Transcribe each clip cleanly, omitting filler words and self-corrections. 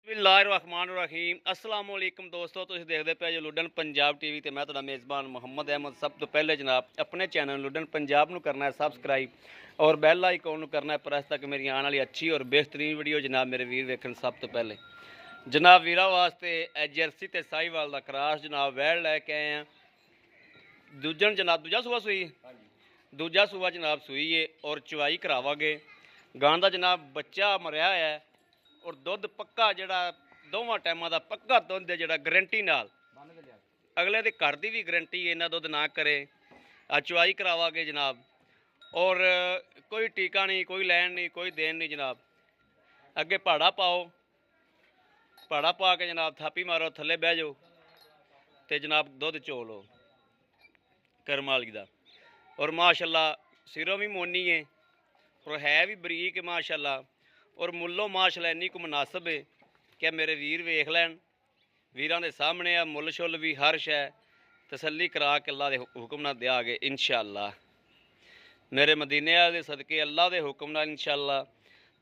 ਬਿਸਮਿल्लाहिर्रहमानिर्रहीम अस्सलाम वालेकुम दोस्तों, तुसीं देखदे पे जो लुडन पंजाब टीवी ते मैं तुहाडा मेज़बान मुहम्मद अहमद। सब तो पहले जनाब अपने चैनल लुडन पंजाब नूं करना है सबसक्राइब और बैल आइकॉन नूं करना है प्रेस तक मेरी आने वाली अच्छी और बेहतरीन वीडियो जनाब मेरे वीर वेखण। सब तो पहले जनाब वीरां वास्ते जर्सी ते साहिवाल दा क्रॉस जनाब वैड़ लैके आए हैं। दूजन जनाब दूजा सूआ सूई दूजा सूआ जनाब सूई है और चवाई करावांगे। गां दा जनाब बच्चा मरिया है और दुध पक्का जड़ा दोवां टाइमां दा पक्का दुध है जड़ा गारंटी नाल अगले दे घर दी भी गारंटी इन्ना दुध ना करे। चवाई करावांगे जनाब और कोई टीका नहीं, कोई लैन नहीं, कोई देन नहीं जनाब। अगे भाड़ा पाओ, भाड़ा पा के जनाब थापी मारो, थले बह जाओ तो जनाब दुध चोलो करम वाली दा। और माशाल्लाह सिरों भी मोनी है और है भी बरीक माशाल्लाह और मुल्लों माशाल्लाह इन्नी को मुनासिब है कि मेरे वीर वेख लैन। वीरां दे सामने आ मुल शुल भी हर शै तसल्ली करा के अल्लाह दे हुक्म नाल देआगे इंशाअल्लाह। मेरे मदीने वाले सदके अल्लाह दे हुक्म नाल इंशाअल्लाह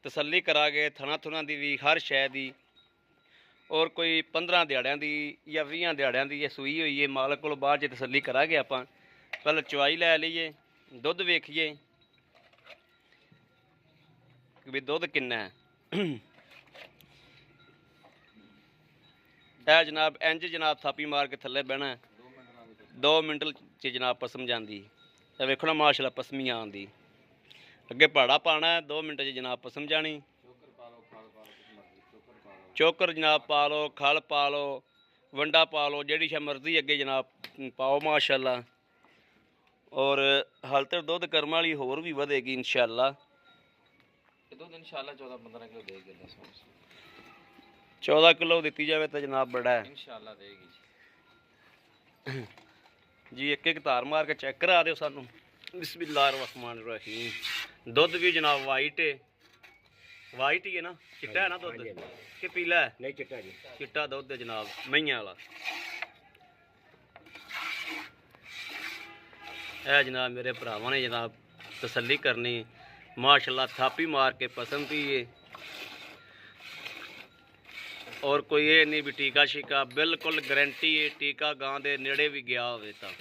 तसल्ली करागे थना थुना दी भी हर शै दी। और कोई 15 दिहाड़ियां दी या 20 दिहाड़ियां दी सूई हुई है मालक कोल बाद च तसल्ली करागे। आपां पहले चवाई लै लईए, दुध वेखिए भी दुध किन्ना है। है जनाब इंज जनाब थापी मार के थले बहना 2 मिनट च जनाब पसम जाती है। वेखो माशाल्लाह पसमियां आंदी अगे भाड़ा पाना 2 मिनट च जनाब पसम जानी। चोकर जनाब पा लो, खल पा लो, वंडा पा लो, जेड़ी शा मर्जी अगे जनाब पाओ माशाल्लाह। और हाल तक दुध करम वाली होर भी वधेगी इंशाअल्लाह। दुध इंशाअल्लाह 14-15 किलो देगी। 14 किलो दी जाए तो जनाब बड़ा है इंशाअल्लाह देगी जी। एक एक धार मार के चेक करा दो सानू। बिस्मिल्लाहिर्रहमानिर्रहीम। दुध भी जनाब वाइट है, वाइट ही है ना, चिट्टा है ना दुध कि पीला है? नहीं चिट्टा जी, चिट्टा दुध है जनाब मईयां वाला। है जनाब मेरे भरावां ने जनाब तसल्ली करनी माशाल्लाह थापी मार के पसंद ही है। और कोई ये नहीं भी टीका शीका बिल्कुल गारंटी है। टीका गां दे नेड़े भी गया होवे तां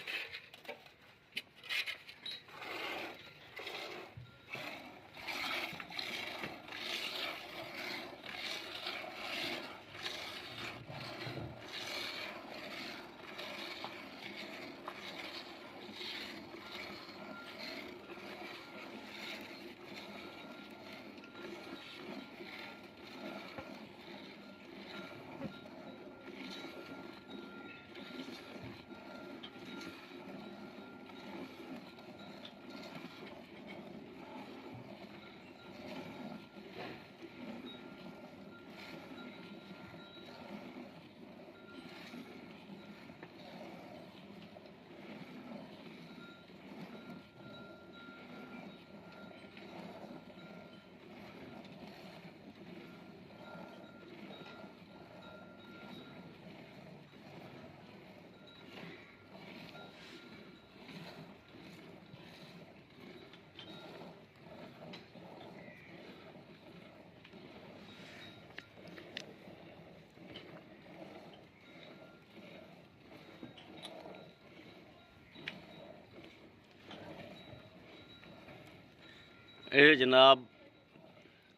ਇਹ जनाब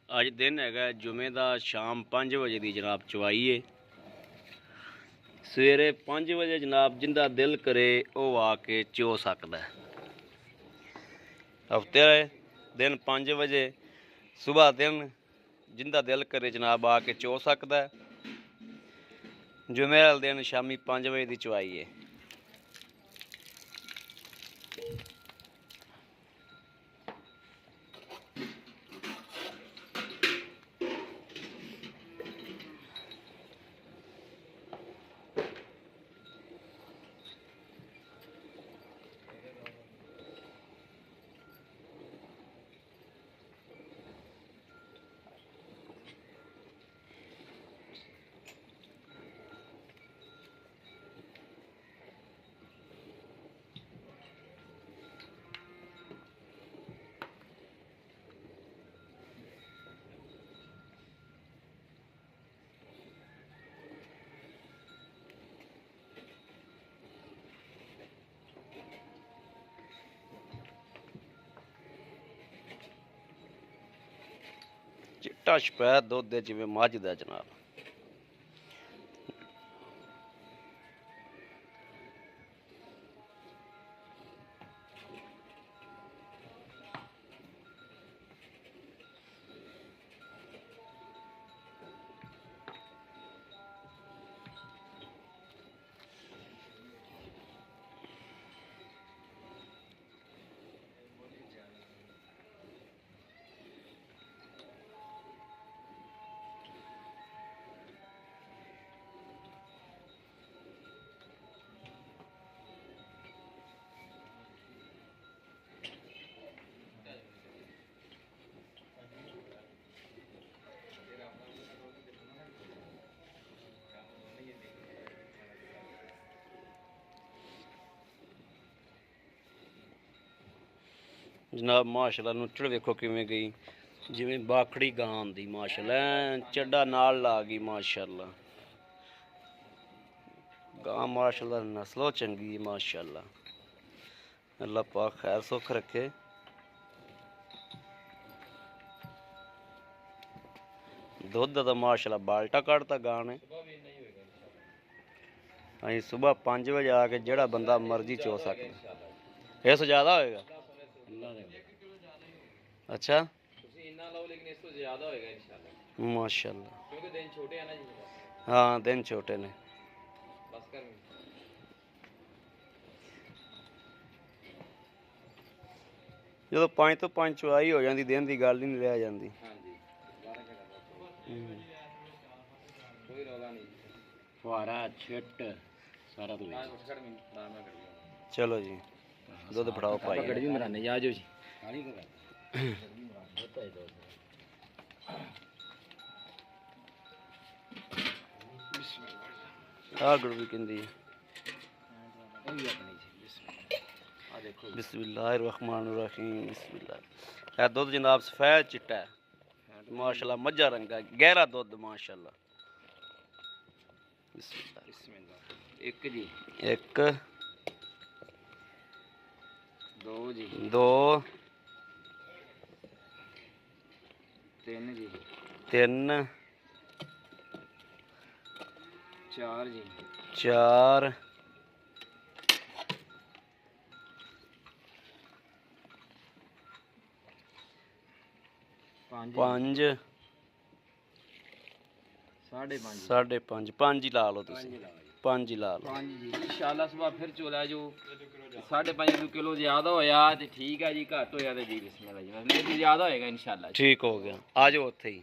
अज दिन है जुमे का शाम 5 बजे की जनाब चवाई है। सवेरे 5 बजे जनाब जिंदा दिल करे वह आके चो सकता है। हफ्ते दिन 5 बजे सुबह दिन जिंदा दिल करे जनाब आके चो सकता है। जुमे वाले दिन शामी 5 बजे की चवाई है। ਚਿੱਟਾ ਸਫੈਦ ਦੁੱਧ ਹੈ ਜਿਵੇਂ ਮੱਝ ਦਾ ਜਨਾਬ। जनाब माशाल्लाह नुचड़ वेखो किवें गई जिवें बाखड़ी गां आंदी माशाल्लाह चड्डा नाल ला गई माशाल्लाह। गां माशाल्लाह नस्लो चंगी है माशाल्लाह। अल्लाह पाक खैर सुख रखे। दुध दा माशाल्लाह बाल्टा कढ़ता गां ने। अं सुबह 5 बजे आके जेड़ा बंदा मर्जी चो सकता। इस ज़्यादा होएगा अच्छा माशाल्लाह। हाँ दिन छोटे ने। जो 5 तो 5 चुआई हो जाती दिन की गल ही नहीं रह जाती। चलो जी दुध फड़ाओ पाई भी कहती बिस्मिल्लाहिर्रहमानिर्रहीम बिस्मिल्लाह। दुध जनाब सफेद चिट्टा है माशाल्लाह मज्जा रंग है गहरा दुध माशाल्लाह। बिस्मिल्लाह। एक जी एक दो जी दो तीन जी तीन चार जी चार पाँच साढ़े पाँच पाँच ही ला लो पाँच ही ला लो इंशाल्लाह सुबह फिर चोला जो 5.5 किलो ज्यादा होया ते ठीक है जी घट होया ते जी बिस्मिल्लाह जी नहीं ज्यादा होएगा इंशाल्लाह ठीक हो गया। आ जाओ उत्थे ही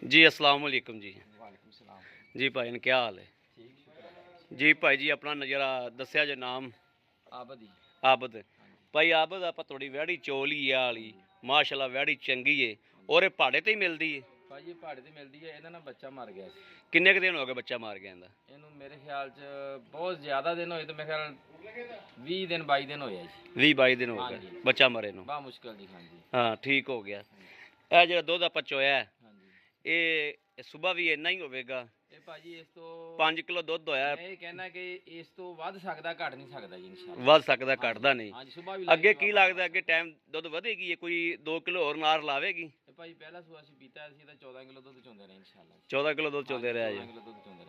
जी। अस्सलाम वालेकुम जी। वालेकुम सलाम जी भाई ने क्या हाल है जी। भाई जी अपना नज़रा दस्या जो नाम आबद आबद भाई आबद आप थोड़ी वैड़ी चोली है वाली माशाल्लाह वैड़ी चंगी है और ये पहाड़े ते ही मिलती है भाई जी पहाड़े ते मिलती है। इहदा ना बच्चा मर गया किन्ने क दिन हो गए बच्चा मार गया इहदा इहनू मेरे ख्याल च बहुत ज़्यादा दिन होए तो मेरे ख्याल 20 दिन 22 दिन होया जी 20-22 दिन हो गए बच्चा मरे नू बहुत मुश्किल जी। हाँ जी हाँ ठीक हो गया। ਇਹ ਜਿਹੜਾ ਦੁੱਧ ਆਪਾਂ ਚੋਇਆ ਇਹ ਸਵੇਰ ਵੀ ਇੰਨਾ ਹੀ ਹੋਵੇਗਾ ਇਹ ਭਾਜੀ ਇਸ ਤੋਂ 5 ਕਿਲੋ ਦੁੱਧ ਹੋਇਆ। ਇਹ ਕਹਿਣਾ ਕਿ ਇਸ ਤੋਂ ਵੱਧ ਸਕਦਾ ਘਟ ਨਹੀਂ ਸਕਦਾ ਜੀ ਇਨਸ਼ਾਅੱਲਾ ਵੱਧ ਸਕਦਾ ਘਟਦਾ ਨਹੀਂ। ਹਾਂਜੀ ਸਵੇਰ ਵੀ ਅੱਗੇ ਕੀ ਲੱਗਦਾ ਅੱਗੇ ਟਾਈਮ ਦੁੱਧ ਵਧੇਗੀ ਕੋਈ 2 ਕਿਲੋ ਹੋਰ ਨਾਰ ਲਾਵੇਗੀ। ਇਹ ਭਾਜੀ ਪਹਿਲਾ ਸੂਆ ਅਸੀਂ ਪੀਤਾ ਸੀ ਤਾਂ 14 ਕਿਲੋ ਦੁੱਧ ਚੋਂਦੇ ਰਹੇ ਇਨਸ਼ਾਅੱਲਾ 14 ਕਿਲੋ ਦੁੱਧ ਚੋਂਦੇ ਰਹੇ ਜੀ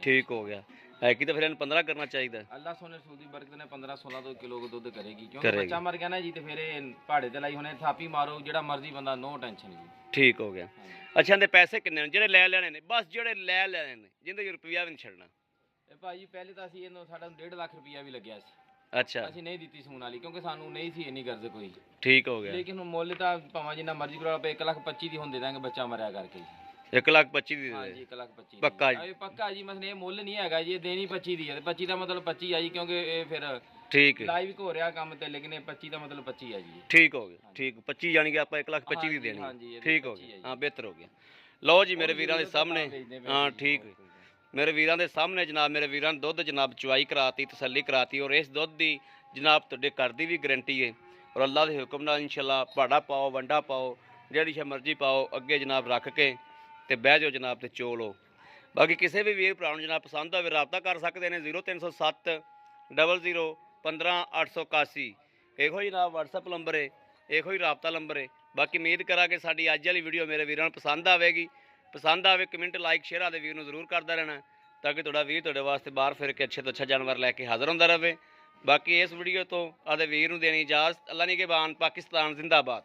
ਠੀਕ ਹੋ ਗਿਆ। है कि तो फिर 15 करना चाहिए। अल्लाह सोने रसूल दी बरकत ने 15-16 किलो दुध करेगी क्योंकि बच्चा मर गया ना जी तो फिर पहाड़े ते लाई हुणे थापी मारो जेड़ा मर्जी बंदा नो टेंशन जी ठीक हो गया। अच्छा इंदे पैसे किन्ने ने जेड़े ले लेने ने बस जेड़े ले लेने ने जिंदे रुपया भी नहीं छड़ना। ए भाई पहले तो असि इनो साडा 1.5 लाख रुपया भी लगया सी। अच्छा असि नहीं दित्ती सून वाली क्योंकि सानू नहीं सी इन्नी गर्ज कोई ठीक हो गया। लेकिन मुੱਲ ਤਾਂ ਭਾਵੇਂ ਜਿੰਨਾ ਮਰਜ਼ੀ ਕਰੋ ਆਪਾਂ 1,25,000 ਦੀ ਹੁਣ ਦੇ ਦਾਂਗੇ ਬੱਚਾ ਮਰਿਆ ਕਰਕੇ 1,25,000 ਦੀ ਹਾਂ ਜੀ 1,25,000 ਪੱਕਾ ਜੀ ਪੱਕਾ ਜੀ ਮਸਲੇ ਇਹ ਮੁੱਲ ਨਹੀਂ ਹੈਗਾ ਜੀ ਇਹ ਦੇਣੀ 25 ਦੀ ਹੈ ਤੇ 25 ਦਾ ਮਤਲਬ 25 ਆ ਜੀ ਕਿਉਂਕਿ ਇਹ ਫਿਰ ਠੀਕ ਹੈ ਲਾਈਵ ਹੋ ਰਿਹਾ ਕੰਮ ਤੇ ਲੇਕਿਨ ਇਹ 25 ਦਾ ਮਤਲਬ 25 ਹੈ ਜੀ ਠੀਕ ਹੋ ਗਿਆ ਠੀਕ 25 ਯਾਨੀ ਕਿ ਆਪਾਂ 1,25,000 ਦੀ ਦੇਣੀ ਠੀਕ ਹੋ ਗਿਆ ਹਾਂ ਬਿਹਤਰ ਹੋ ਗਿਆ। ਲਓ ਜੀ ਮੇਰੇ ਵੀਰਾਂ ਦੇ ਸਾਹਮਣੇ ਹਾਂ ਠੀਕ ਮੇਰੇ ਵੀਰਾਂ ਦੇ ਸਾਹਮਣੇ ਜਨਾਬ ਮੇਰੇ ਵੀਰਾਂ ਨੇ ਦੁੱਧ ਜਨਾਬ ਚੁਆਈ ਕਰਾਤੀ ਤਸੱਲੀ ਕਰਾਤੀ ਔਰ ਇਸ ਦੁੱਧ ਦੀ ਜਨਾਬ ਤੁਹਾਡੇ ਘਰ ਦੀ ਵੀ ਗਰੰਟੀ ਹੈ ਔਰ ਅੱਲਾਹ ਦੇ ਹੁਕਮ ਨਾਲ ਇਨਸ਼ਾਅੱਲਾ ਭਾੜਾ ਪਾਓ ਵੰਡਾ ਪਾਓ ਜਿਹੜੀ ਸ਼ਾ ਮਰਜ਼ੀ ਪਾਓ ਅੱਗੇ ਜਨਾਬ ਰੱਖ ਕੇ ਤੇ ਬਹਿ ਜਾਓ ਜਨਾਬ ਤੇ ਚੋ ਲਓ। ਬਾਕੀ ਕਿਸੇ ਵੀ ਵੀਰ ਭਰਾ ਨੂੰ ਜਨਾਬ ਪਸੰਦ ਹੋਵੇ ਰਾਬਤਾ ਕਰ ਸਕਦੇ ਨੇ 0307 00 15 881 ਇਹੋ ਹੀ ਜਨਾਬ WhatsApp ਨੰਬਰ ਹੈ ਇਹੋ ਹੀ ਰਾਬਤਾ ਨੰਬਰ ਹੈ। ਬਾਕੀ ਉਮੀਦ ਕਰਾਂਗੇ ਸਾਡੀ ਅੱਜ ਵਾਲੀ ਵੀਡੀਓ ਮੇਰੇ ਵੀਰਾਂ ਨੂੰ ਪਸੰਦ ਆਵੇਗੀ। ਪਸੰਦ ਆਵੇ ਕਮੈਂਟ ਲਾਈਕ ਸ਼ੇਅਰ ਆਦੇ ਵੀਰ ਨੂੰ ਜ਼ਰੂਰ ਕਰਦਾ ਰਹਿਣਾ, ਤਾਂ ਕਿ ਤੁਹਾਡਾ ਵੀਰ ਤੁਹਾਡੇ ਵਾਸਤੇ ਬਾਹਰ ਫਿਰ ਕੇ ਅੱਛੇ ਤੋਂ ਅੱਛਾ ਜਾਨਵਰ ਲੈ ਕੇ ਹਾਜ਼ਰ ਹੁੰਦਾ ਰਹੇ। ਬਾਕੀ ਇਸ ਵੀਡੀਓ ਤੋਂ ਆਦੇ ਵੀਰ ਨੂੰ ਦੇਣੀ ਇਜਾਜ਼ਤ। ਅੱਲਾ ਨਿਗਹਿਬਾਨ। ਪਾਕਿਸਤਾਨ ਜ਼ਿੰਦਾਬਾਦ।